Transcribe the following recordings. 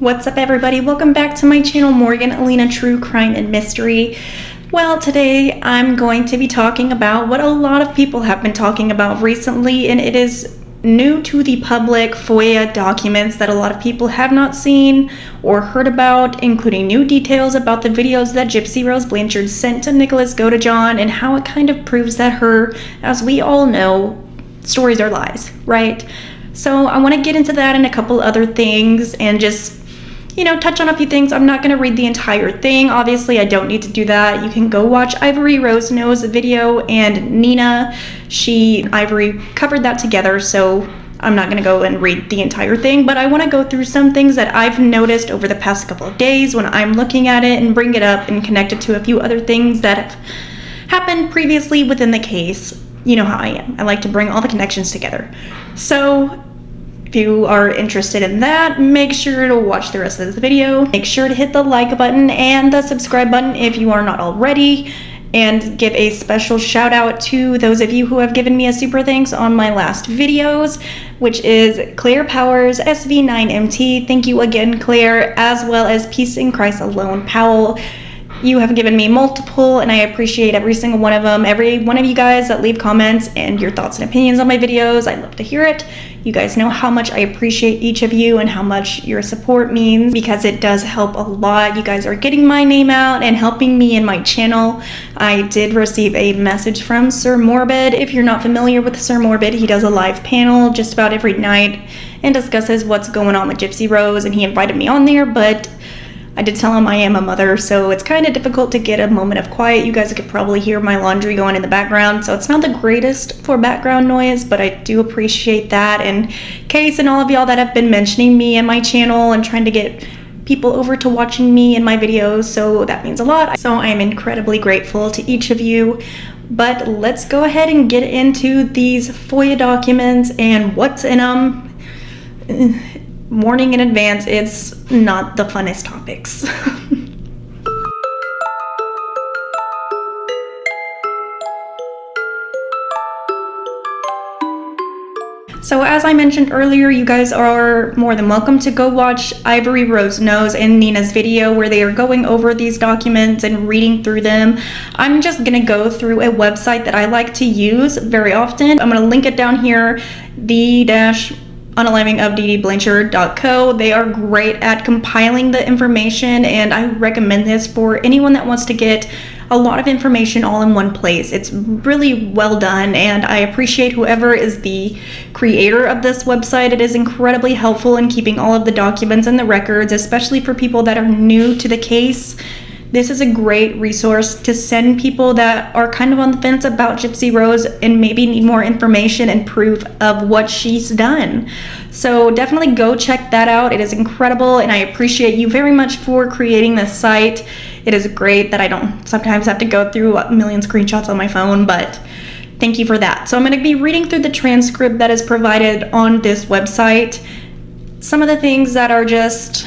What's up, everybody? Welcome back to my channel, Morgan Allena True Crime and Mystery. Well, today I'm going to be talking about what a lot of people have been talking about recently, and it is new to the public FOIA documents that a lot of people have not seen or heard about, including new details about the videos that Gypsy Rose Blanchard sent to Nicholas Godejohn and how it kind of proves that her, as we all know, stories are lies, right? So I want to get into that and a couple other things and just, you know, touch on a few things. I'm not going to read the entire thing. Obviously, I don't need to do that. You can go watch Ivory Rose Knows video, and Nina, Ivory covered that together, so I'm not going to go and read the entire thing, but I want to go through some things that I've noticed over the past couple of days when I'm looking at it and bring it up and connect it to a few other things that have happened previously within the case. You know how I am. I like to bring all the connections together. So if you are interested in that, make sure to watch the rest of this video. Make sure to hit the like button and the subscribe button if you are not already, and give a special shout out to those of you who have given me a super thanks on my last videos, which is Claire Powers, SV9MT. Thank you again, Claire, as well as Peace in Christ Alone Powell. You have given me multiple, and I appreciate every single one of them. Every one of you guys that leave comments and your thoughts and opinions on my videos, I love to hear it. You guys know how much I appreciate each of you and how much your support means, because it does help a lot. You guys are getting my name out and helping me in my channel. I did receive a message from Sir Morbid. If you're not familiar with Sir Morbid, he does a live panel just about every night and discusses what's going on with Gypsy Rose, and he invited me on there, but I did tell him I am a mother, so it's kind of difficult to get a moment of quiet. You guys could probably hear my laundry going in the background, so it's not the greatest for background noise, but I do appreciate that. And Case and all of y'all that have been mentioning me and my channel and trying to get people over to watching me and my videos, so that means a lot. So I am incredibly grateful to each of you. But let's go ahead and get into these FOIA documents and what's in them. Warning in advance, it's not the funnest topics. So as I mentioned earlier, you guys are more than welcome to go watch Ivory Rose Knows and Nina's video where they are going over these documents and reading through them. I'm just gonna go through a website that I like to use very often. I'm gonna link it down here, the-unalivingofddblanchard.co. They are great at compiling the information, and I recommend this for anyone that wants to get a lot of information all in one place. It's really well done, and I appreciate whoever is the creator of this website. It is incredibly helpful in keeping all of the documents and the records, especially for people that are new to the case. This is a great resource to send people that are kind of on the fence about Gypsy Rose and maybe need more information and proof of what she's done. So definitely go check that out. It is incredible, and I appreciate you very much for creating this site. It is great that I don't sometimes have to go through a million screenshots on my phone, but thank you for that. So I'm going to be reading through the transcript that is provided on this website. Some of the things that are just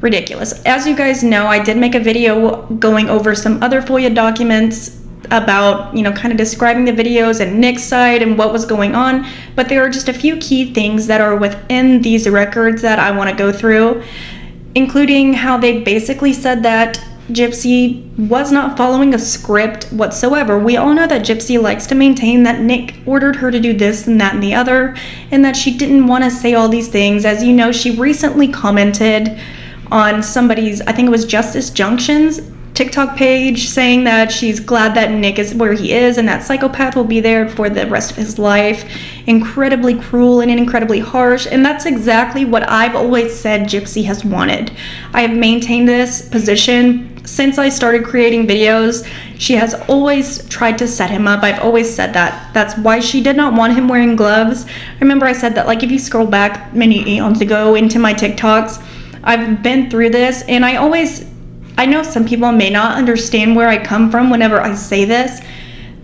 ridiculous. As you guys know, I did make a video going over some other FOIA documents about, you know, kind of describing the videos and Nick's side and what was going on, but there are just a few key things that are within these records that I want to go through, including how they basically said that Gypsy was not following a script whatsoever. We all know that Gypsy likes to maintain that Nick ordered her to do this and that and the other, and that she didn't want to say all these things. As you know, she recently commented on somebody's, I think it was Justice Junction's TikTok page, saying that she's glad that Nick is where he is and that psychopath will be there for the rest of his life. Incredibly cruel and incredibly harsh, and that's exactly what I've always said Gypsy has wanted. I have maintained this position since I started creating videos. She has always tried to set him up. I've always said that. That's why she did not want him wearing gloves. Remember I said that, like, if you scroll back many eons ago into my TikToks, I've been through this, and I know some people may not understand where I come from whenever I say this.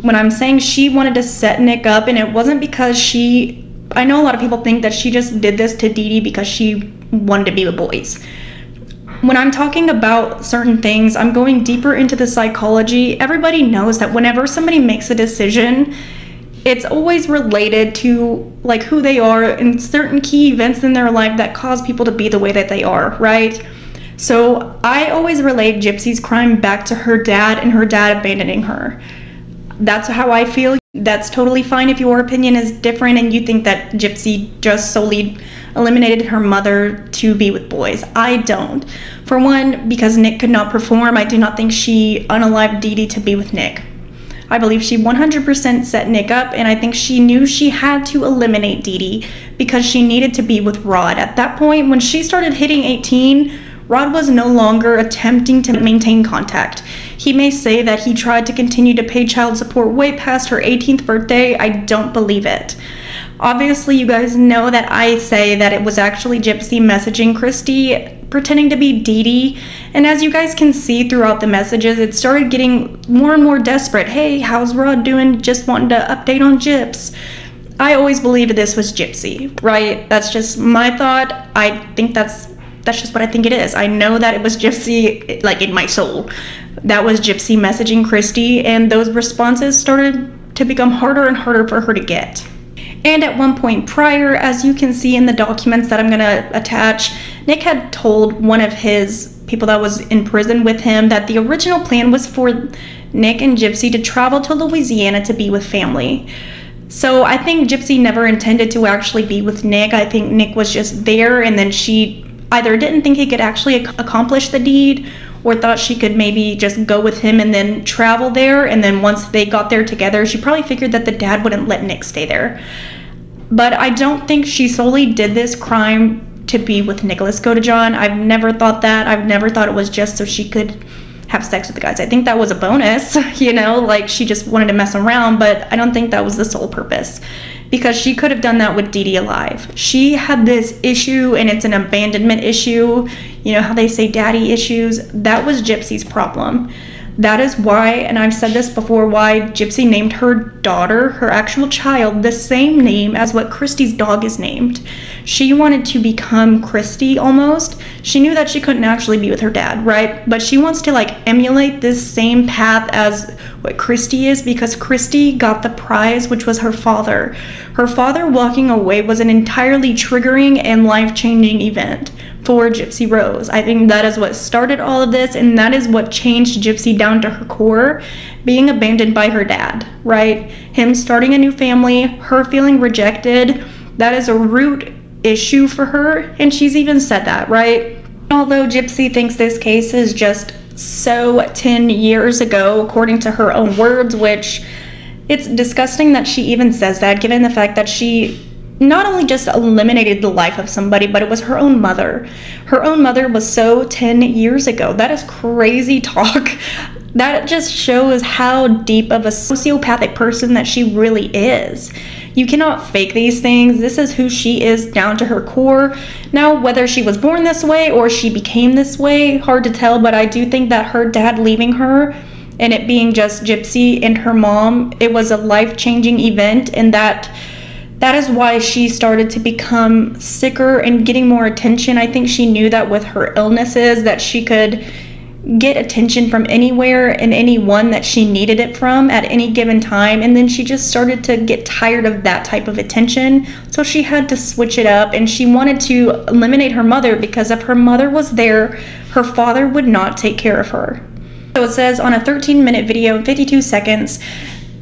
When I'm saying she wanted to set Nick up, and it wasn't because I know a lot of people think that she just did this to Dee Dee because she wanted to be with boys. When I'm talking about certain things, I'm going deeper into the psychology. Everybody knows that whenever somebody makes a decision, it's always related to like who they are and certain key events in their life that cause people to be the way that they are, right? So I always relate Gypsy's crime back to her dad and her dad abandoning her. That's how I feel. That's totally fine if your opinion is different and you think that Gypsy just solely eliminated her mother to be with boys. I don't. For one, because Nick could not perform, I do not think she unalived Dee Dee to be with Nick. I believe she 100% set Nick up, and I think she knew she had to eliminate Dee Dee because she needed to be with Rod. At that point, when she started hitting 18, Rod was no longer attempting to maintain contact. He may say that he tried to continue to pay child support way past her 18th birthday. I don't believe it. Obviously, you guys know that I say that it was actually Gypsy messaging Christy, pretending to be Dee Dee. And as you guys can see throughout the messages, it started getting more and more desperate. Hey, how's Rod doing? Just wanting to update on Gyps. I always believed this was Gypsy, right? That's just my thought. I think that's just what I think it is. I know that it was Gypsy, like in my soul. That was Gypsy messaging Christy, and those responses started to become harder and harder for her to get. And at one point prior, as you can see in the documents that I'm going to attach, Nick had told one of his people that was in prison with him that the original plan was for Nick and Gypsy to travel to Louisiana to be with family. So I think Gypsy never intended to actually be with Nick. I think Nick was just there, and then she either didn't think he could actually accomplish the deed, or thought she could maybe just go with him and then travel there, and then once they got there together, she probably figured that the dad wouldn't let Nick stay there. But I don't think she solely did this crime to be with Nicholas Godejohn. I've never thought that. I've never thought it was just so she could have sex with the guys. I think that was a bonus, you know, like she just wanted to mess around, but I don't think that was the sole purpose, because she could have done that with Dee Dee alive. She had this issue, and it's an abandonment issue. You know how they say daddy issues? That was Gypsy's problem. That is why, and I've said this before, why Gypsy named her daughter, her actual child, the same name as what Christy's dog is named. She wanted to become Christy almost. She knew that she couldn't actually be with her dad, right? But she wants to like emulate this same path as what Christy is, because Christy got the prize, which was her father. Her father walking away was an entirely triggering and life-changing event for Gypsy Rose. I think that is what started all of this, and that is what changed Gypsy down to her core, being abandoned by her dad, right? Him starting a new family, her feeling rejected. That is a root issue for her, and she's even said that, right? Although Gypsy thinks this case is just so 10 years ago, according to her own words, which it's disgusting that she even says that, given the fact that she not only just eliminated the life of somebody, but it was her own mother. Her own mother was so 10 years ago. That is crazy talk. That just shows how deep of a sociopathic person that she really is. You cannot fake these things. This is who she is down to her core. Now, whether she was born this way or she became this way, hard to tell, but I do think that her dad leaving her and it being just Gypsy and her mom, it was a life-changing event, and that is why she started to become sicker and getting more attention. I think she knew that with her illnesses that she could get attention from anywhere and anyone that she needed it from at any given time, and then she just started to get tired of that type of attention, so she had to switch it up, and she wanted to eliminate her mother, because if her mother was there, her father would not take care of her. So it says on a 13-minute video in 52 seconds,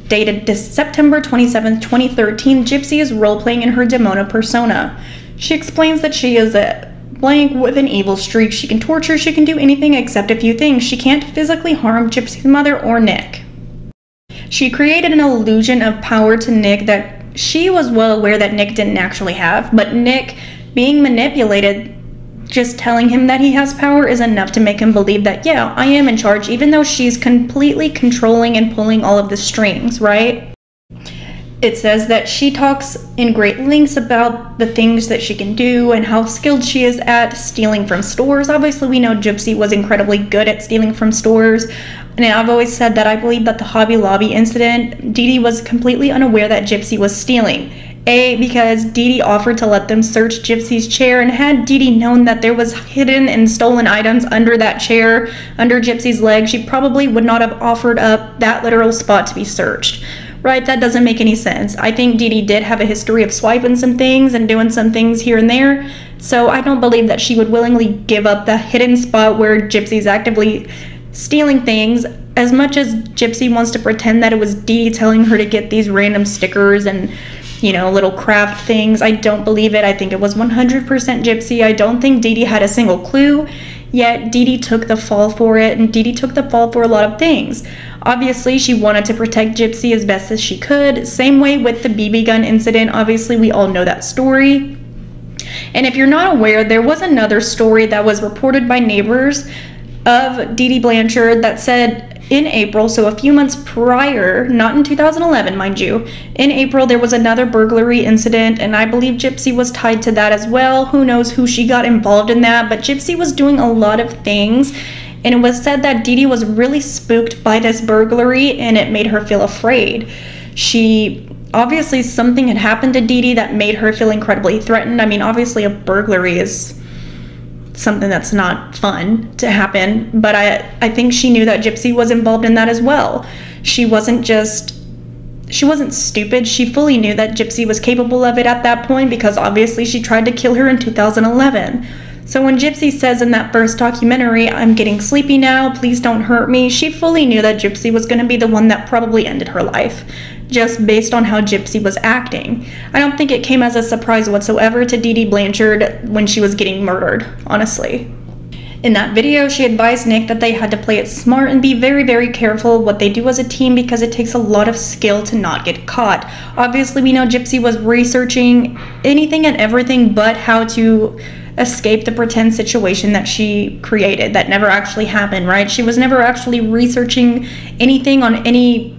dated September 27th, 2013, Gypsy is role-playing in her Demona persona. She explains that she is a blank with an evil streak. She can torture, she can do anything except a few things. She can't physically harm Gypsy's mother or Nick. She created an illusion of power to Nick that she was well aware that Nick didn't actually have, but Nick, being manipulated, just telling him that he has power is enough to make him believe that, yeah, I am in charge, even though she's completely controlling and pulling all of the strings, right? It says that she talks in great lengths about the things that she can do and how skilled she is at stealing from stores. Obviously, we know Gypsy was incredibly good at stealing from stores. And I've always said that I believe that the Hobby Lobby incident, Dee Dee was completely unaware that Gypsy was stealing. A, because Dee Dee offered to let them search Gypsy's chair, and had Dee Dee known that there was hidden and stolen items under that chair, under Gypsy's leg, she probably would not have offered up that literal spot to be searched. right? That doesn't make any sense. I think Dee Dee did have a history of swiping some things and doing some things here and there. So I don't believe that she would willingly give up the hidden spot where Gypsy's actively stealing things. As much as Gypsy wants to pretend that it was Dee Dee telling her to get these random stickers and, you know, little craft things, I don't believe it. I think it was 100% Gypsy. I don't think Dee Dee had a single clue, yet Dee Dee took the fall for it, and Dee Dee took the fall for a lot of things. Obviously, she wanted to protect Gypsy as best as she could. Same way with the BB gun incident. Obviously, we all know that story. And if you're not aware, there was another story that was reported by neighbors of Dee Dee Blanchard that said in April, so a few months prior, not in 2011, mind you, in April there was another burglary incident, and I believe Gypsy was tied to that as well. Who knows who she got involved in that, but Gypsy was doing a lot of things, and it was said that Dee Dee was really spooked by this burglary, and it made her feel afraid. Obviously something had happened to Dee Dee that made her feel incredibly threatened. I mean, obviously a burglary is something that's not fun to happen, but I think she knew that Gypsy was involved in that as well. She wasn't stupid. She fully knew that Gypsy was capable of it at that point, because obviously she tried to kill her in 2011. So when Gypsy says in that first documentary, "I'm getting sleepy now, please don't hurt me," she fully knew that Gypsy was going to be the one that probably ended her life, just based on how Gypsy was acting. I don't think it came as a surprise whatsoever to Dee Dee Blanchard when she was getting murdered, honestly. In that video, she advised Nick that they had to play it smart and be very, very careful what they do as a team, because it takes a lot of skill to not get caught. Obviously, we know Gypsy was researching anything and everything but how to escape the pretend situation that she created that never actually happened, right? She was never actually researching anything on any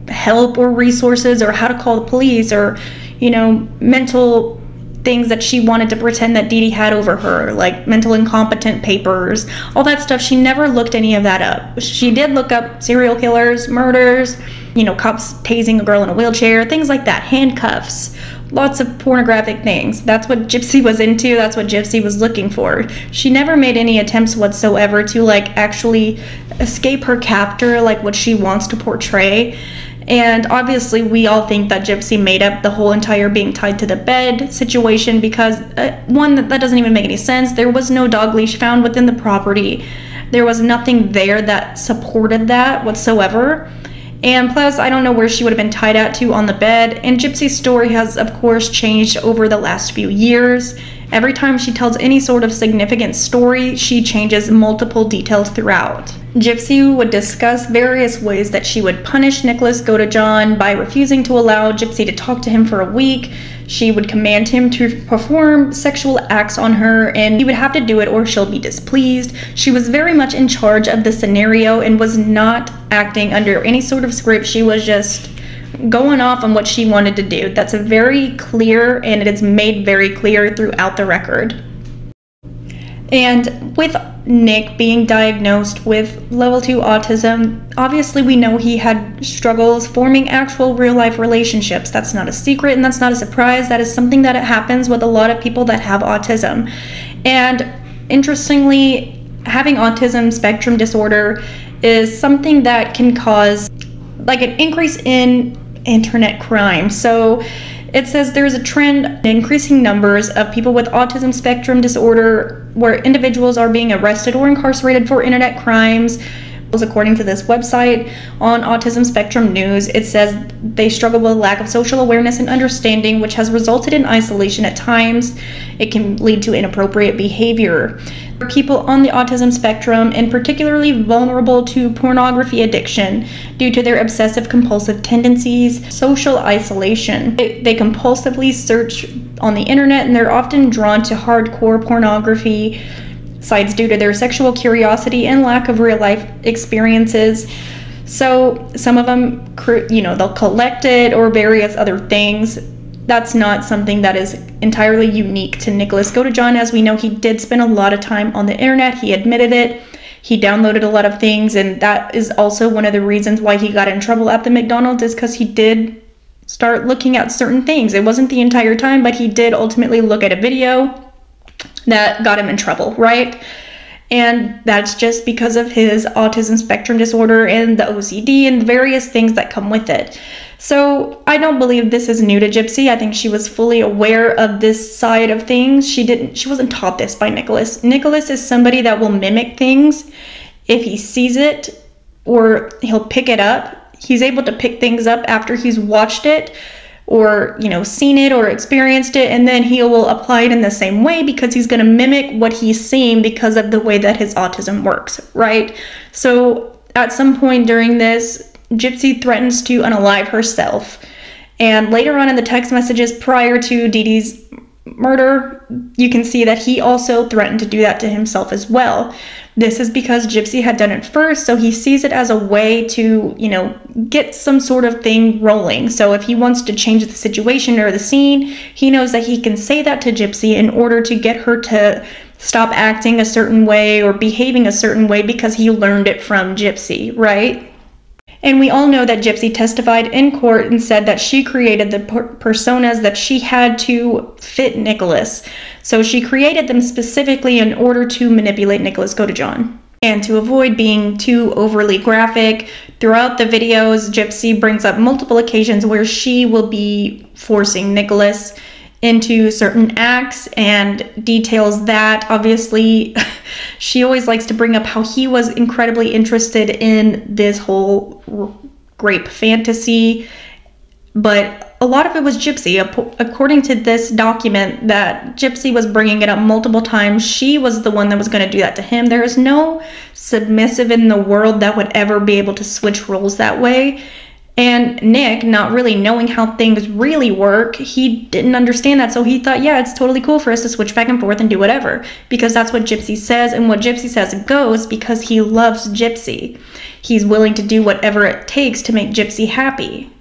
help or resources or how to call the police or, you know, mental things that she wanted to pretend that Dee Dee had over her, like mental incompetent papers, all that stuff. She never looked any of that up. She did look up serial killers, murders, you know, cops tasing a girl in a wheelchair, things like that, handcuffs, lots of pornographic things. That's what Gypsy was into. That's what Gypsy was looking for. She never made any attempts whatsoever to like actually escape her captor, like what she wants to portray. And obviously we all think that Gypsy made up the whole entire being tied to the bed situation, because one, that doesn't even make any sense. There was no dog leash found within the property. There was nothing there that supported that whatsoever. And plus, I don't know where she would have been tied out to on the bed. And Gypsy's story has, of course, changed over the last few years. Every time she tells any sort of significant story, she changes multiple details throughout. Gypsy would discuss various ways that she would punish Nicholas Godejohn by refusing to allow Gypsy to talk to him for a week. She would command him to perform sexual acts on her, and he would have to do it or she'll be displeased. She was very much in charge of the scenario and was not acting under any sort of script. She was just going off on what she wanted to do. That's very clear, and it is made very clear throughout the record. And with Nick being diagnosed with level 2 autism, obviously we know he had struggles forming actual real-life relationships. That's not a secret, and that's not a surprise. That is something that happens with a lot of people that have autism. And interestingly, having autism spectrum disorder is something that can cause like an increase in internet crime. So it says there's a trend in increasing numbers of people with autism spectrum disorder where individuals are being arrested or incarcerated for internet crimes. According to this website on Autism Spectrum News, it says they struggle with a lack of social awareness and understanding, which has resulted in isolation at times. It can lead to inappropriate behavior. People on the autism spectrum and particularly vulnerable to pornography addiction due to their obsessive compulsive tendencies, social isolation. They compulsively search on the internet, and they're often drawn to hardcore pornography sites due to their sexual curiosity and lack of real life experiences. So some of them, you know, they'll collect it or various other things. That's not something that is entirely unique to Nicholas Godejohn. As we know, he did spend a lot of time on the internet. He admitted it. He downloaded a lot of things, and that is also one of the reasons why he got in trouble at the McDonald's, is because he did start looking at certain things. It wasn't the entire time, but he did ultimately look at a video that got him in trouble, right? And that's just because of his autism spectrum disorder and the OCD and various things that come with it. So I don't believe this is new to Gypsy. I think she was fully aware of this side of things. She wasn't taught this by Nicholas. Nicholas is somebody that will mimic things if he sees it, or he'll pick it up. He's able to pick things up after he's watched it, or, you know, seen it or experienced it, and then he will apply it in the same way because he's going to mimic what he's seeing because of the way that his autism works, right? So at some point during this, Gypsy threatens to unalive herself. And later on in the text messages prior to Dee Dee's murder, you can see that he also threatened to do that to himself as well. This is because Gypsy had done it first, so he sees it as a way to, you know, get some sort of thing rolling. So if he wants to change the situation or the scene, he knows that he can say that to Gypsy in order to get her to stop acting a certain way or behaving a certain way because he learned it from Gypsy, right? And we all know that Gypsy testified in court and said that she created the personas that she had to fit Nicholas. So she created them specifically in order to manipulate Nicholas Godejohn. And to avoid being too overly graphic, throughout the videos, Gypsy brings up multiple occasions where she will be forcing Nicholas into certain acts and details that. Obviously, she always likes to bring up how he was incredibly interested in this whole grape fantasy, but a lot of it was Gypsy. According to this document that Gypsy was bringing it up multiple times, she was the one that was going to do that to him. There is no submissive in the world that would ever be able to switch roles that way. And Nick, not really knowing how things really work, he didn't understand that. So he thought, yeah, it's totally cool for us to switch back and forth and do whatever. Because that's what Gypsy says, and what Gypsy says goes because he loves Gypsy. He's willing to do whatever it takes to make Gypsy happy.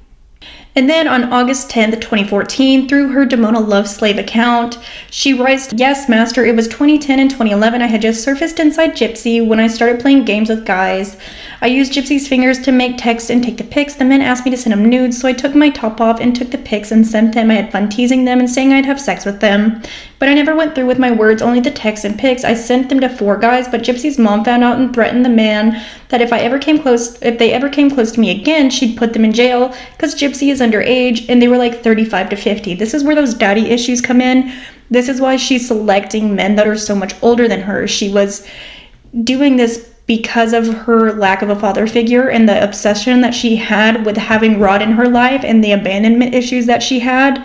And then on August 10th, 2014, through her Demona Love Slave account, she writes, "Yes, Master, it was 2010 and 2011. I had just surfaced inside Gypsy when I started playing games with guys. I used Gypsy's fingers to make text and take the pics. The men asked me to send them nudes, so I took my top off and took the pics and sent them. I had fun teasing them and saying I'd have sex with them. But I never went through with my words, only the text and pics. I sent them to 4 guys, but Gypsy's mom found out and threatened the man that if they ever came close to me again, she'd put them in jail because Gypsy is underage and they were like 35 to 50. This is where those daddy issues come in. This is why she's selecting men that are so much older than her. She was doing this because of her lack of a father figure and the obsession that she had with having Rod in her life and the abandonment issues that she had.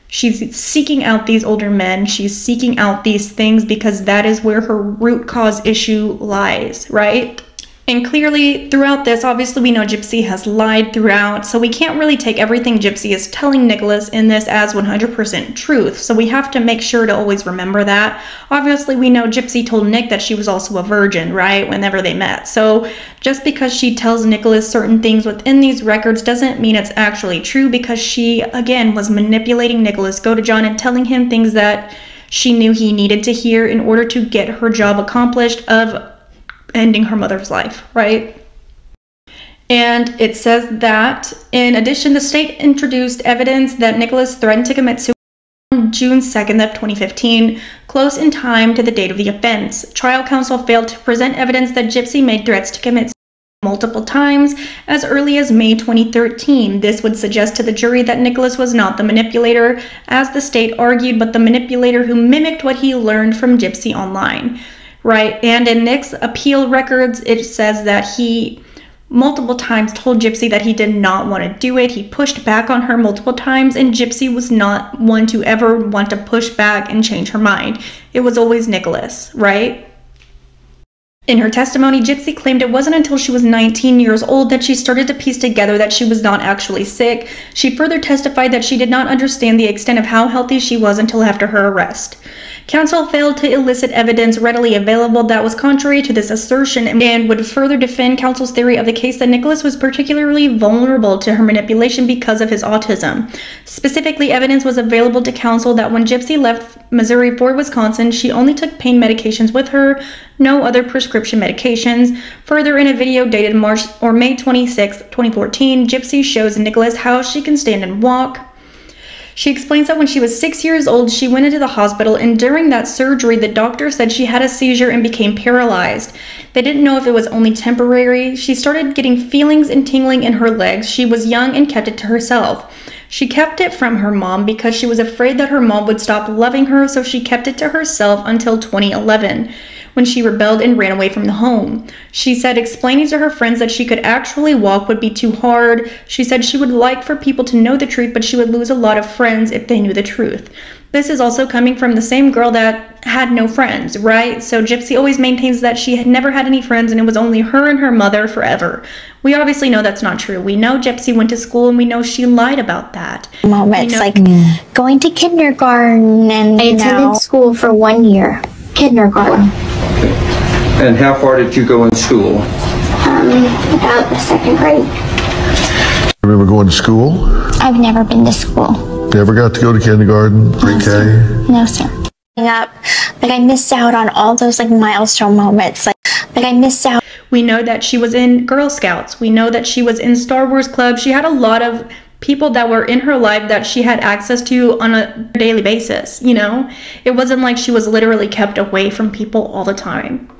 She's seeking out these older men. She's seeking out these things because that is where her root cause issue lies, right? And clearly throughout this, obviously we know Gypsy has lied throughout, so we can't really take everything Gypsy is telling Nicholas in this as 100% truth. So we have to make sure to always remember that. Obviously we know Gypsy told Nick that she was also a virgin, right, whenever they met. So just because she tells Nicholas certain things within these records doesn't mean it's actually true, because she, again, was manipulating Nicholas Godejohn and telling him things that she knew he needed to hear in order to get her job accomplished of ending her mother's life, right? And it says that, in addition, the state introduced evidence that Nicholas threatened to commit suicide on June 2nd of 2015, close in time to the date of the offense. Trial counsel failed to present evidence that Gypsy made threats to commit suicide multiple times as early as May 2013. This would suggest to the jury that Nicholas was not the manipulator, as the state argued, but the manipulator who mimicked what he learned from Gypsy online. Right, and in Nick's appeal records, it says that he multiple times told Gypsy that he did not want to do it. He pushed back on her multiple times, and Gypsy was not one to ever want to push back and change her mind. It was always Nicholas, right? In her testimony, Gypsy claimed it wasn't until she was 19 years old that she started to piece together that she was not actually sick. She further testified that she did not understand the extent of how healthy she was until after her arrest. Counsel failed to elicit evidence readily available that was contrary to this assertion and would further defend counsel's theory of the case that Nicholas was particularly vulnerable to her manipulation because of his autism. Specifically, evidence was available to counsel that when Gypsy left Missouri for Wisconsin, she only took pain medications with her, no other prescription medications. Further, in a video dated May 26, 2014, Gypsy shows Nicholas how she can stand and walk. She explains that when she was 6 years old, she went into the hospital, and during that surgery, the doctor said she had a seizure and became paralyzed. They didn't know if it was only temporary. She started getting feelings and tingling in her legs. She was young and kept it to herself. She kept it from her mom because she was afraid that her mom would stop loving her, so she kept it to herself until 2011, when she rebelled and ran away from the home. She said explaining to her friends that she could actually walk would be too hard. She said she would like for people to know the truth, but she would lose a lot of friends if they knew the truth. This is also coming from the same girl that had no friends, right? So Gypsy always maintains that she had never had any friends and it was only her and her mother forever. We obviously know that's not true. We know Gypsy went to school and we know she lied about that. Moments like going to kindergarten, and I attended school for 1 year. Kindergarten. And how far did you go in school? About the 2nd grade. Remember going to school? I've never been to school. Never got to go to kindergarten, pre-K? No, sir. Up, like I missed out on all those like milestone moments. Like I missed out. We know that she was in Girl Scouts. We know that she was in Star Wars Club. She had a lot of people that were in her life that she had access to on a daily basis, you know? It wasn't like she was literally kept away from people all the time.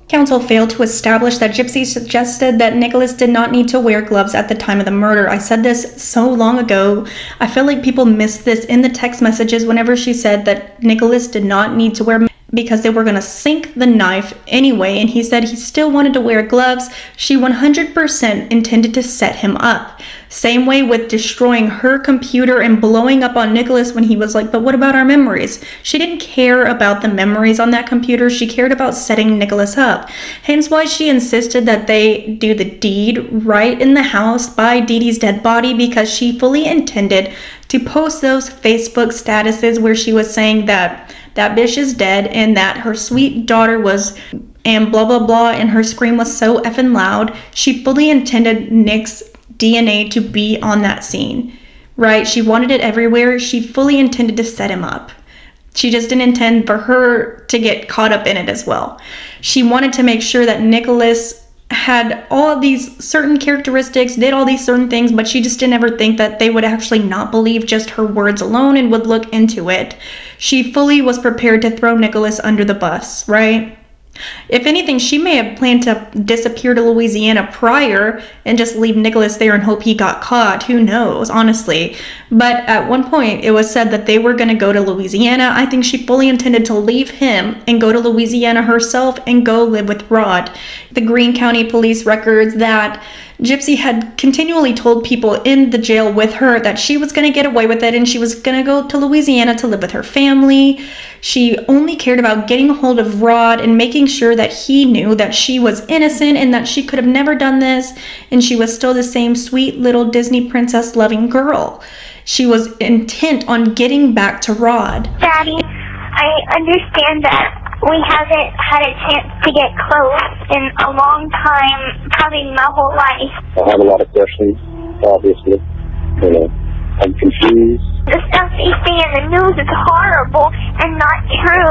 Counsel failed to establish that Gypsy suggested that Nicholas did not need to wear gloves at the time of the murder. I said this so long ago. I feel like people missed this in the text messages whenever she said that Nicholas did not need to wear because they were going to sink the knife anyway, and he said he still wanted to wear gloves. She 100% intended to set him up. Same way with destroying her computer and blowing up on Nicholas when he was like, but what about our memories? She didn't care about the memories on that computer. She cared about setting Nicholas up. Hence why she insisted that they do the deed right in the house by Dee Dee's dead body, because she fully intended to post those Facebook statuses where she was saying that that bitch is dead and that her sweet daughter was, and blah blah blah, and her scream was so effing loud. She fully intended Nick's DNA to be on that scene, right? She wanted it everywhere. She fully intended to set him up. She just didn't intend for her to get caught up in it as well. She wanted to make sure that Nicholas had all of these certain characteristics, did all these certain things, but she just didn't ever think that they would actually not believe just her words alone and would look into it. She fully was prepared to throw Nicholas under the bus, right? If anything, she may have planned to disappear to Louisiana prior and just leave Nicholas there and hope he got caught. Who knows, honestly. But at one point, it was said that they were going to go to Louisiana. I think she fully intended to leave him and go to Louisiana herself and go live with Rod. The Greene County police records that Gypsy had continually told people in the jail with her that she was going to get away with it and she was going to go to Louisiana to live with her family. She only cared about getting a hold of Rod and making sure that he knew that she was innocent and that she could have never done this, and she was still the same sweet little Disney princess loving girl. She was intent on getting back to Rod. Daddy, I understand that we haven't had a chance to get close in a long time, probably my whole life. I have a lot of questions, obviously. You know, I'm confused. The stuff they say in the news is horrible and not true.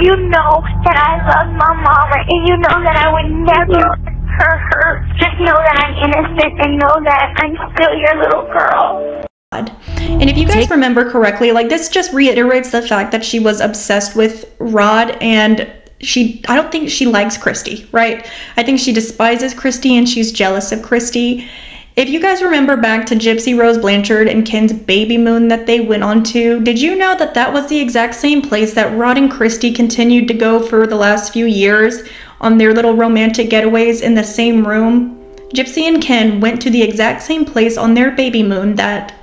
You know that I love my mama, and you know that I would never hurt her. Just know that I'm innocent and know that I'm still your little girl. And if you guys remember correctly, like, this just reiterates the fact that she was obsessed with Rod, and I don't think she likes Christy, right? I think she despises Christy and she's jealous of Christy. If you guys remember back to Gypsy Rose Blanchard and Ken's baby moon that they went on to, did you know that that was the exact same place that Rod and Christy continued to go for the last few years on their little romantic getaways in the same room? Gypsy and Ken went to the exact same place on their baby moon that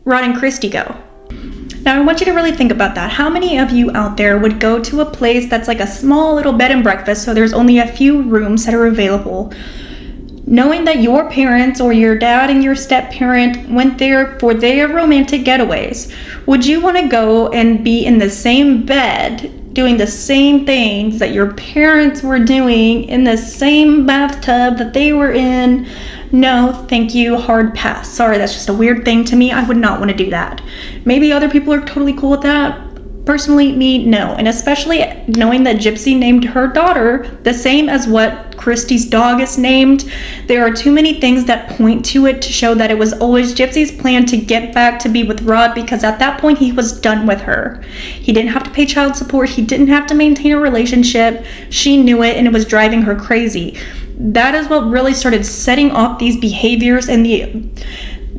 Rod and Christy go. Now I want you to really think about that. How many of you out there would go to a place that's like a small little bed and breakfast, so there's only a few rooms that are available, knowing that your parents or your dad and your step-parent went there for their romantic getaways? Would you want to go and be in the same bed doing the same things that your parents were doing in the same bathtub that they were in? No, thank you, hard pass. Sorry, that's just a weird thing to me. I would not want to do that. Maybe other people are totally cool with that, Personally, me, no. And especially knowing that Gypsy named her daughter the same as what Christy's dog is named, there are too many things that point to it to show that it was always Gypsy's plan to get back to be with Rod, because at that point he was done with her. He didn't have to pay child support. He didn't have to maintain a relationship. She knew it, and it was driving her crazy. That is what really started setting off these behaviors, and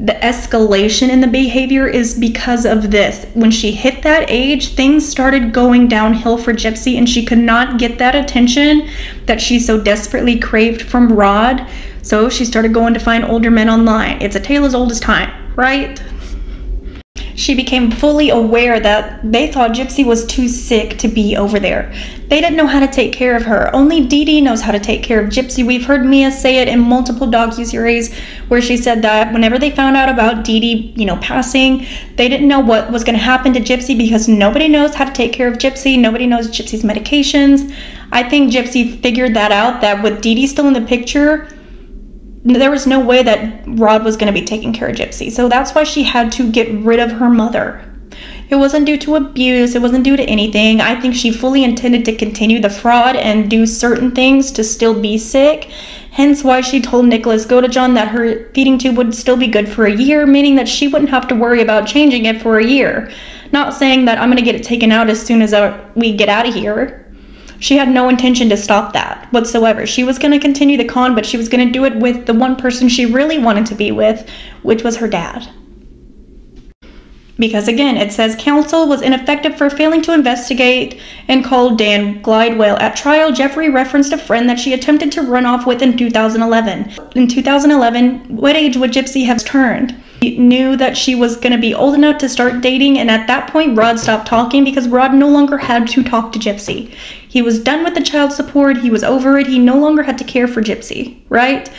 the escalation in the behavior is because of this. When she hit that age, things started going downhill for Gypsy, and she could not get that attention that she so desperately craved from Rod. So she started going to find older men online. It's a tale as old as time, right? She became fully aware that they thought Gypsy was too sick to be over there. They didn't know how to take care of her. Only Dee Dee knows how to take care of Gypsy. We've heard Mia say it in multiple docuseries where she said that whenever they found out about Dee Dee, passing, they didn't know what was going to happen to Gypsy because nobody knows how to take care of Gypsy. Nobody knows Gypsy's medications. I think Gypsy figured that out, that with Dee Dee still in the picture, there was no way that Rod was going to be taking care of Gypsy. So that's why she had to get rid of her mother. It wasn't due to abuse. It wasn't due to anything. I think she fully intended to continue the fraud and do certain things to still be sick. Hence why she told Nicholas Godejohn that her feeding tube would still be good for a year, meaning that she wouldn't have to worry about changing it for a year. Not saying that I'm going to get it taken out as soon as we get out of here. She had no intention to stop that whatsoever. She was going to continue the con, but she was going to do it with the one person she really wanted to be with, which was her dad. Because again, it says counsel was ineffective for failing to investigate and called Dan Glidewell. At trial, Jeffrey referenced a friend that she attempted to run off with in 2011. In 2011, what age would Gypsy have turned? He knew that she was going to be old enough to start dating, and at that point, Rod stopped talking because Rod no longer had to talk to Gypsy. He was done with the child support. He was over it. He no longer had to care for Gypsy, right?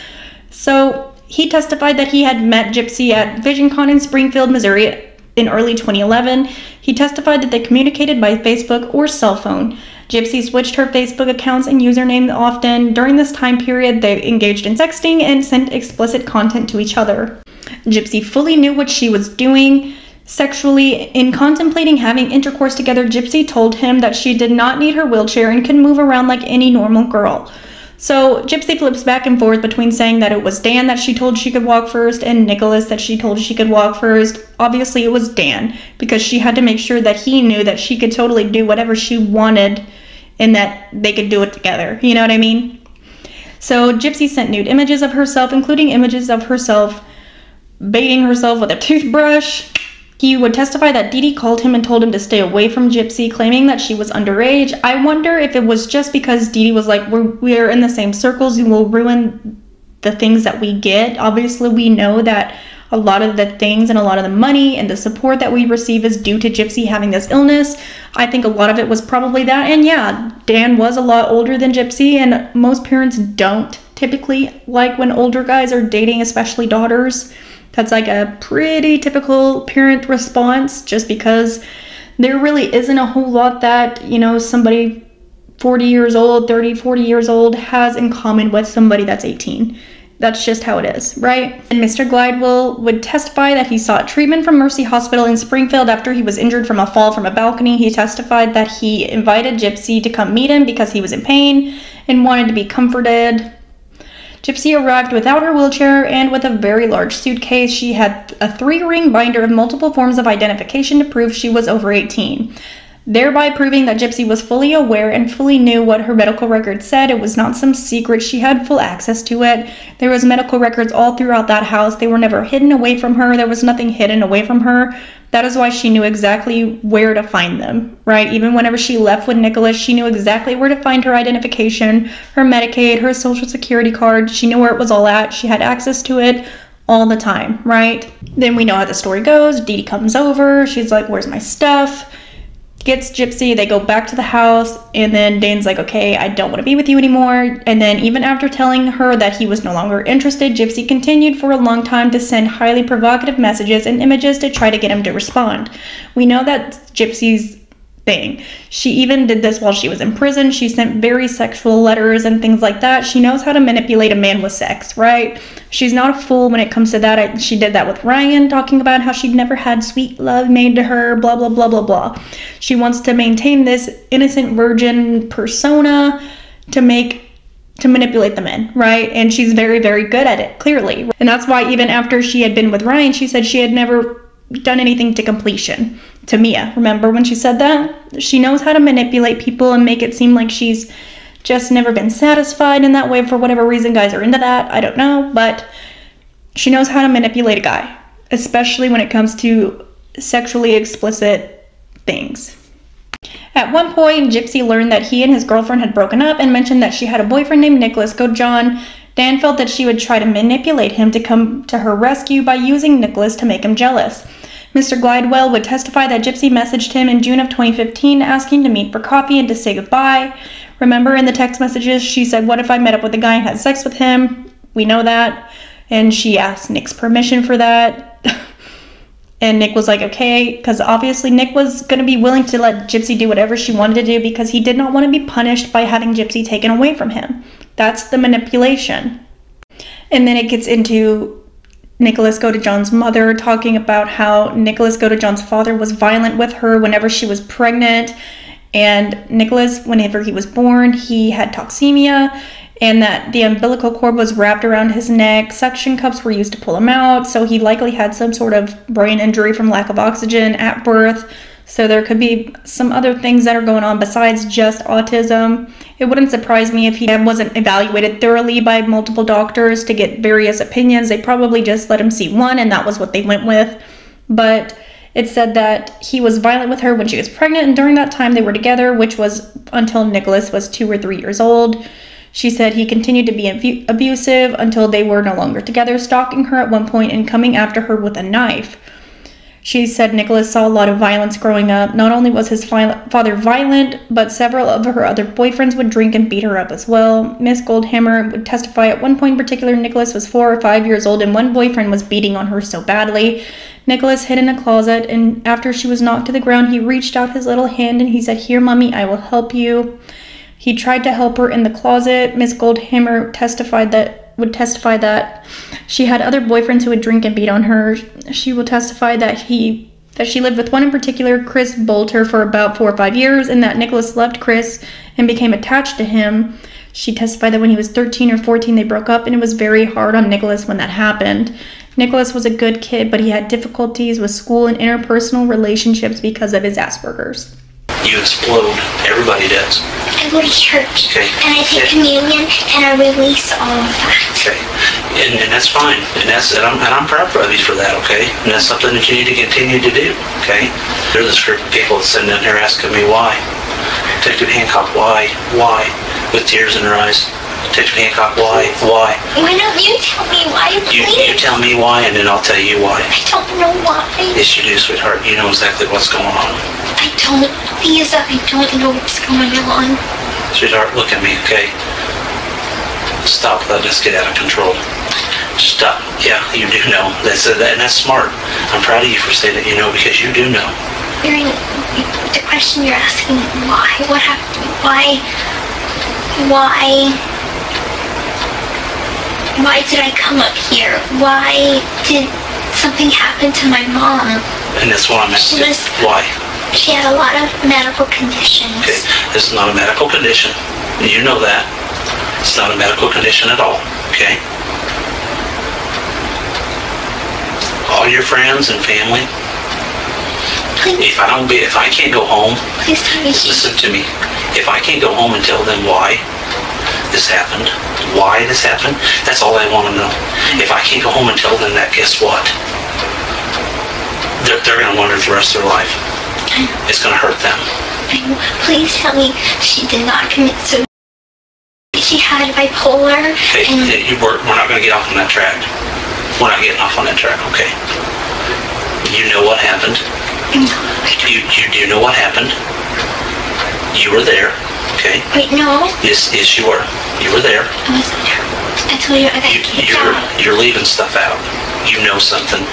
So he testified that he had met Gypsy at VisionCon in Springfield, Missouri in early 2011. He testified that they communicated by Facebook or cell phone. Gypsy switched her Facebook accounts and username often. During this time period, they engaged in sexting and sent explicit content to each other. Gypsy fully knew what she was doing sexually. In contemplating having intercourse together, Gypsy told him that she did not need her wheelchair and could move around like any normal girl. So Gypsy flips back and forth between saying that it was Dan that she told she could walk first and Nicholas that she told she could walk first. Obviously it was Dan, because she had to make sure that he knew that she could totally do whatever she wanted and that they could do it together. You know what I mean? So Gypsy sent nude images of herself, including images of herself baiting herself with a toothbrush. He would testify that Dee Dee called him and told him to stay away from Gypsy, claiming that she was underage. I wonder if it was just because Dee Dee was like, we're in the same circles, you will ruin the things that we get. Obviously, we know that a lot of the things and a lot of the money and the support that we receive is due to Gypsy having this illness. I think a lot of it was probably that. And yeah, Dan was a lot older than Gypsy, and most parents don't typically like when older guys are dating, especially daughters. That's like a pretty typical parent response, just because there really isn't a whole lot that, somebody 40 years old, 30, 40 years old has in common with somebody that's 18. That's just how it is, right? And Mr. Glidewell would testify that he sought treatment from Mercy Hospital in Springfield after he was injured from a fall from a balcony. He testified that he invited Gypsy to come meet him because he was in pain and wanted to be comforted. Gypsy arrived without her wheelchair and with a very large suitcase. She had a 3-ring binder of multiple forms of identification to prove she was over 18, thereby proving that Gypsy was fully aware and fully knew what her medical records said. It was not some secret. She had full access to it. There was medical records all throughout that house. They were never hidden away from her. There was nothing hidden away from her. That is why she knew exactly where to find them, right? Even whenever she left with Nicholas, she knew exactly where to find her identification, her Medicaid, her Social Security card. She knew where it was all at. She had access to it all the time, right? Then we know how the story goes. Dee Dee comes over. She's like, where's my stuff? Gets Gypsy, they go back to the house, and then Dane's like, okay, I don't want to be with you anymore. And then even after telling her that he was no longer interested, Gypsy continued for a long time to send highly provocative messages and images to try to get him to respond. We know that Gypsy's thing. She even did this while she was in prison. She sent very sexual letters and things like that. She knows how to manipulate a man with sex, right? She's not a fool when it comes to that. She did that with Ryan, talking about how she'd never had sweet love made to her, blah, blah, blah, blah, blah. She wants to maintain this innocent virgin persona to manipulate the men, right? And she's very, very good at it, clearly. And that's why even after she had been with Ryan, she said she had never done anything to completion. To Mia, remember when she said that? She knows how to manipulate people and make it seem like she's just never been satisfied in that way for whatever reason. Guys are into that, I don't know, but she knows how to manipulate a guy, especially when it comes to sexually explicit things. At one point, Gypsy learned that he and his girlfriend had broken up and mentioned that she had a boyfriend named Nicholas. John. Dan felt that she would try to manipulate him to come to her rescue by using Nicholas to make him jealous. Mr. Glidewell would testify that Gypsy messaged him in June of 2015 asking to meet for coffee and to say goodbye. Remember in the text messages, she said, "What if I met up with a guy and had sex with him?" We know that. And she asked Nick's permission for that. And Nick was like, okay, because obviously Nick was going to be willing to let Gypsy do whatever she wanted to do because he did not want to be punished by having Gypsy taken away from him. That's the manipulation. And then it gets into Nicholas John's mother talking about how Nicholas John's father was violent with her whenever she was pregnant. And Nicholas, whenever he was born, he had toxemia, and that the umbilical cord was wrapped around his neck. Suction cups were used to pull him out, so he likely had some sort of brain injury from lack of oxygen at birth. So there could be some other things that are going on besides just autism. It wouldn't surprise me if he wasn't evaluated thoroughly by multiple doctors to get various opinions. They probably just let him see one, and that was what they went with. But it said that he was violent with her when she was pregnant, and during that time they were together, which was until Nicholas was 2 or 3 years old. She said he continued to be abusive until they were no longer together, stalking her at one point and coming after her with a knife. She said Nicholas saw a lot of violence growing up. Not only was his father violent, but several of her other boyfriends would drink and beat her up as well. Miss Goldhammer would testify at one point in particular Nicholas was 4 or 5 years old and one boyfriend was beating on her so badly. Nicholas hid in a closet, and after she was knocked to the ground, he reached out his little hand and he said, "Here, mommy, I will help you." He tried to help her in the closet. Miss Goldhammer would testify that she had other boyfriends who would drink and beat on her. She will testify that she lived with one in particular, Chris Bolter, for about 4 or 5 years, and that Nicholas loved Chris and became attached to him. She testified that when he was 13 or 14, they broke up, and it was very hard on Nicholas when that happened. Nicholas was a good kid, but he had difficulties with school and interpersonal relationships because of his Asperger's. You explode. Everybody does. I go to church, okay. And I take communion, and I release all of that. Okay, and that's fine, and I'm proud of you for that, okay? And that's something that you need to continue to do, okay? There's this group of people that's sitting in there asking me why. Detective Hancock, why? With tears in their eyes. Detective Hancock, why? Why don't you tell me why, please? You tell me why, and then I'll tell you why. I don't know why. Yes, you do, sweetheart. You know exactly what's going on. I don't, because I don't know what's going on. Sweetheart, look at me, okay? Stop letting us get out of control. Stop. Yeah, you do know. And that's smart. I'm proud of you for saying that you know, because you do know. The question you're asking, why? What happened? Why did I come up here? Why did something happen to my mom? And that's what I'm asking. Why? She had a lot of medical conditions. Okay, this is not a medical condition. You know that. It's not a medical condition at all, okay? All your friends and family. Please. If I can't go home, please tell me. Listen to me. If I can't go home and tell them why this happened, that's all I want to know. If I can't go home and tell them that, guess what? They're going to wonder the rest of their life. It's going to hurt them. Please tell me she did not commit suicide. She had bipolar. Hey, we're not going to get off on that track. We're not getting off on that track, okay? You know what happened? No. You do know what happened? You were there, okay? Wait, no. Yes, you were. You were there. I wasn't there. I told you I got kicked out. You're leaving stuff out. You know something,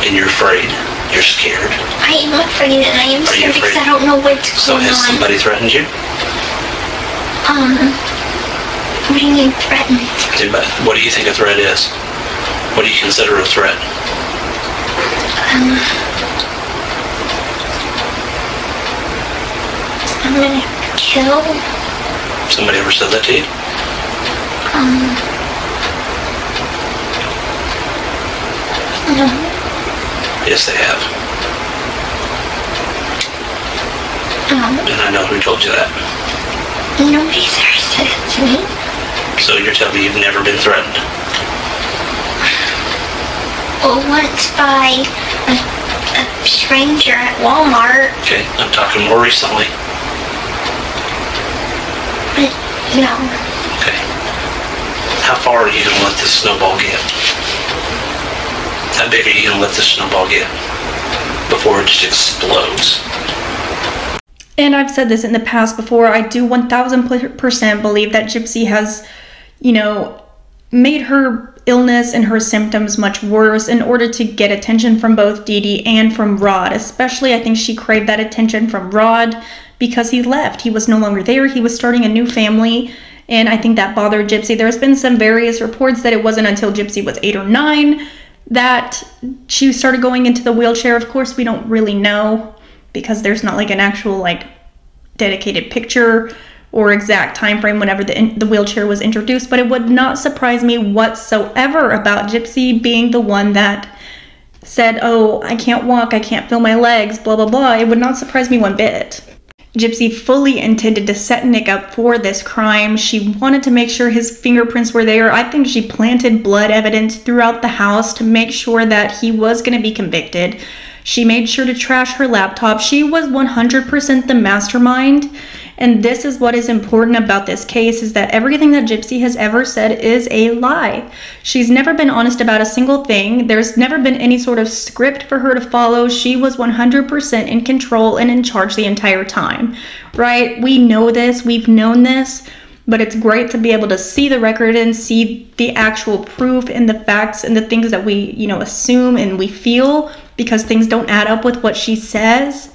and you're afraid. You're scared. I am afraid, and I am scared because I don't know what's So going on. has somebody threatened you? What do you mean threatened? What do you think a threat is? What do you consider a threat? I'm gonna kill. Somebody ever said that to you? No. Yes, they have. And I know who told you that. Nobody's ever said it to me. So you're telling me you've never been threatened? Well, once by a stranger at Walmart. Okay, I'm talking more recently. But, no. Okay. How far are you going to let this snowball get? How big are you going to let this snowball get before it just explodes? And I've said this in the past before, I do 1000% believe that Gypsy has, you know, made her illness and her symptoms much worse in order to get attention from both Dee Dee and from Rod. Especially, I think she craved that attention from Rod because he left. He was no longer there. He was starting a new family, and I think that bothered Gypsy. There's been some various reports that it wasn't until Gypsy was 8 or 9 that she started going into the wheelchair. Of course, we don't really know because there's not like an actual like dedicated picture or exact time frame whenever the wheelchair was introduced, but it would not surprise me whatsoever about Gypsy being the one that said, oh, I can't walk, I can't feel my legs, blah, blah, blah. It would not surprise me one bit. Gypsy fully intended to set Nick up for this crime. She wanted to make sure his fingerprints were there. I think she planted blood evidence throughout the house to make sure that he was going to be convicted. She made sure to trash her laptop. She was 100% the mastermind. And this is what is important about this case, is that everything that Gypsy has ever said is a lie. She's never been honest about a single thing. There's never been any sort of script for her to follow. She was 100% in control and in charge the entire time, right? We know this, we've known this, but it's great to be able to see the record and see the actual proof and the facts and the things that we, you know, assume and we feel, because things don't add up with what she says.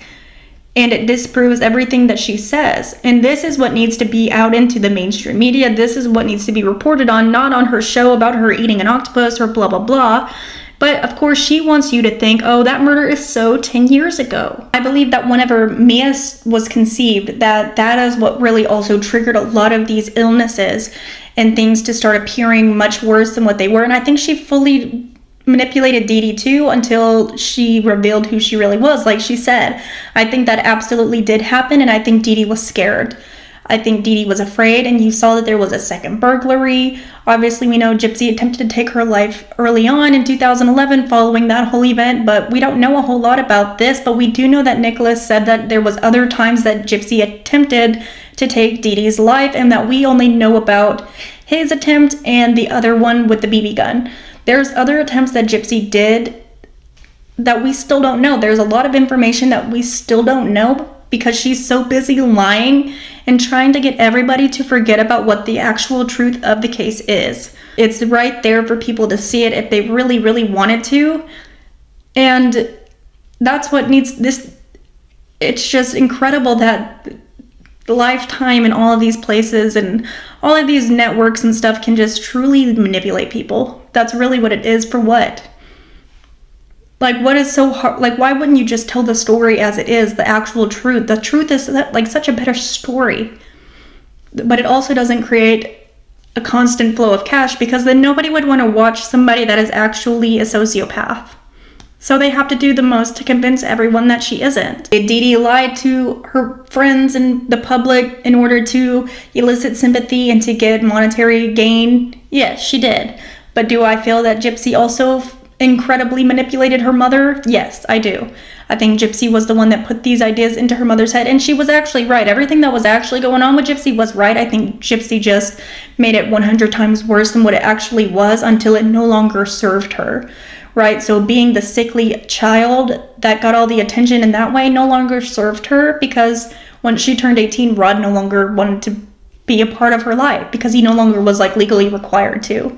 And it disproves everything that she says. And this is what needs to be out into the mainstream media. This is what needs to be reported on, not on her show about her eating an octopus or blah, blah, blah. But of course, she wants you to think, oh, that murder is so 10 years ago. I believe that whenever Mia was conceived, that is what really also triggered a lot of these illnesses and things to start appearing much worse than what they were. And I think she fully manipulated Dee Dee too until she revealed who she really was, like she said. I think that absolutely did happen, and I think Dee Dee was scared. I think Dee Dee was afraid, and you saw that there was a second burglary. Obviously, we know Gypsy attempted to take her life early on in 2011 following that whole event, but we don't know a whole lot about this. But we do know that Nicholas said that there was other times that Gypsy attempted to take Dee Dee's life, and that we only know about his attempt and the other one with the BB gun. There's other attempts that Gypsy did that we still don't know. There's a lot of information that we still don't know because she's so busy lying and trying to get everybody to forget about what the actual truth of the case is. It's right there for people to see it if they really, really wanted to. And that's what needs this. It's just incredible that Lifetime and all of these places and all of these networks and stuff can just truly manipulate people. That's really what it is. For what? Like, what is so hard? Like, why wouldn't you just tell the story as it is, the actual truth? The truth is like such a better story, but it also doesn't create a constant flow of cash, because then nobody would want to watch somebody that is actually a sociopath. So they have to do the most to convince everyone that she isn't. Dee Dee lied to her friends and the public in order to elicit sympathy and to get monetary gain. Yes, she did. But do I feel that Gypsy also incredibly manipulated her mother? Yes, I do. I think Gypsy was the one that put these ideas into her mother's head, and she was actually right. Everything that was actually going on with Gypsy was right. I think Gypsy just made it 100 times worse than what it actually was until it no longer served her. Right, so being the sickly child that got all the attention in that way no longer served her, because when she turned 18, Rod no longer wanted to be a part of her life because he no longer was like legally required to.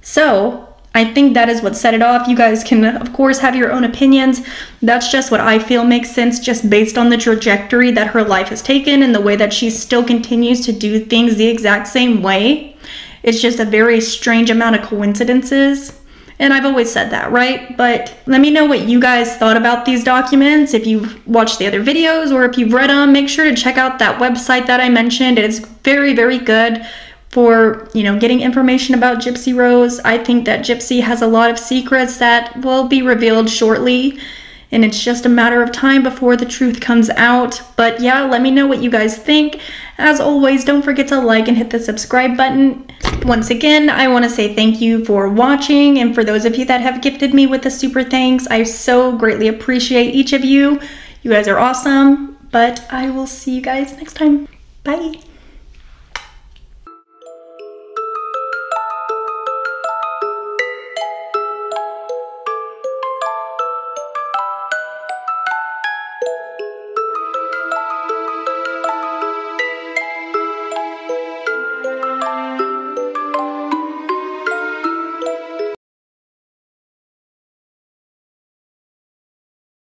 So I think that is what set it off. You guys can, of course, have your own opinions. That's just what I feel makes sense, just based on the trajectory that her life has taken and the way that she still continues to do things the exact same way. It's just a very strange amount of coincidences. And I've always said that, right? But let me know what you guys thought about these documents. If you've watched the other videos or if you've read them, make sure to check out that website that I mentioned. It's very, very good for, you know, getting information about Gypsy Rose. I think that Gypsy has a lot of secrets that will be revealed shortly, and it's just a matter of time before the truth comes out. But yeah, let me know what you guys think. As always, don't forget to like and hit the subscribe button. Once again, I want to say thank you for watching, and for those of you that have gifted me with the super thanks, I so greatly appreciate each of you. You guys are awesome, but I will see you guys next time. Bye.